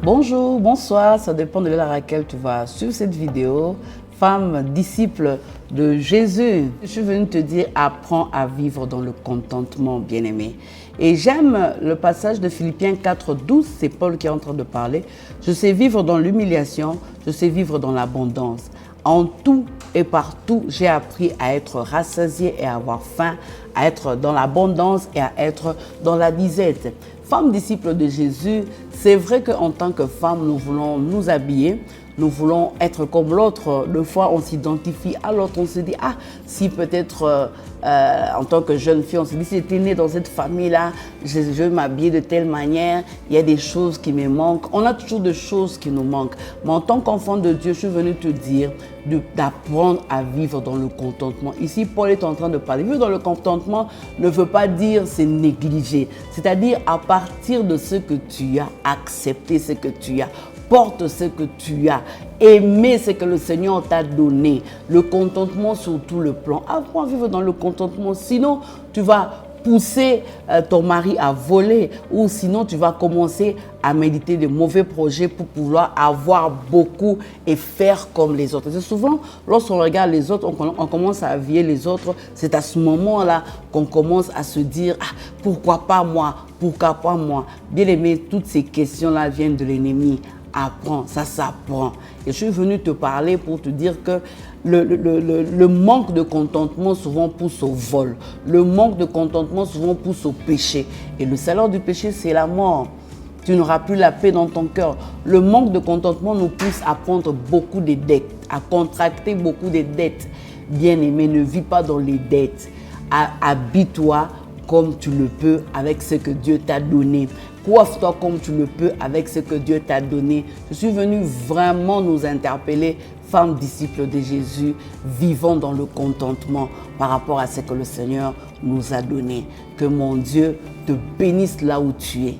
Bonjour, bonsoir, ça dépend de l'heure à laquelle tu vas suivre cette vidéo. Femme, disciple de Jésus, je suis venue te dire, apprends à vivre dans le contentement, bien-aimé. Et j'aime le passage de Philippiens 4:12, c'est Paul qui est en train de parler. Je sais vivre dans l'humiliation, je sais vivre dans l'abondance. En tout et partout, j'ai appris à être rassasié et à avoir faim, à être dans l'abondance et à être dans la disette. Femme disciple de Jésus, c'est vrai qu'en tant que femme, nous voulons nous habiller, nous voulons être comme l'autre. Des fois, on s'identifie à l'autre, on se dit, ah, si peut-être en tant que jeune fille, on se dit, si j'étais née dans cette famille-là, je vais m'habiller de telle manière, il y a des choses qui me manquent. On a toujours des choses qui nous manquent. Mais en tant qu'enfant de Dieu, je suis venue te dire d'apprendre à vivre dans le contentement. Ici, Paul est en train de parler. Vivre dans le contentement ne veut pas dire c'est négliger. C'est-à-dire à partir de ce que tu as, accepter ce que tu as, porte ce que tu as, aimer ce que le Seigneur t'a donné. Le contentement sur tout le plan. Apprends à vivre dans le contentement. Sinon, tu vas pousser ton mari à voler, ou sinon tu vas commencer à méditer de mauvais projets pour pouvoir avoir beaucoup et faire comme les autres. C'est souvent, lorsqu'on regarde les autres, on commence à envier les autres. C'est à ce moment-là qu'on commence à se dire, ah, pourquoi pas moi, pourquoi pas moi. Bien aimé, toutes ces questions-là viennent de l'ennemi. Apprends, ça s'apprend. Et je suis venue te parler pour te dire que le manque de contentement souvent pousse au vol. Le manque de contentement souvent pousse au péché. Et le salaire du péché, c'est la mort. Tu n'auras plus la paix dans ton cœur. Le manque de contentement nous pousse à prendre beaucoup de dettes, à contracter beaucoup de dettes. Bien-aimé, ne vis pas dans les dettes. Habille-toi comme tu le peux avec ce que Dieu t'a donné. Coiffe-toi comme tu le peux avec ce que Dieu t'a donné. Je suis venue vraiment nous interpeller, femmes disciples de Jésus, vivant dans le contentement par rapport à ce que le Seigneur nous a donné. Que mon Dieu te bénisse là où tu es.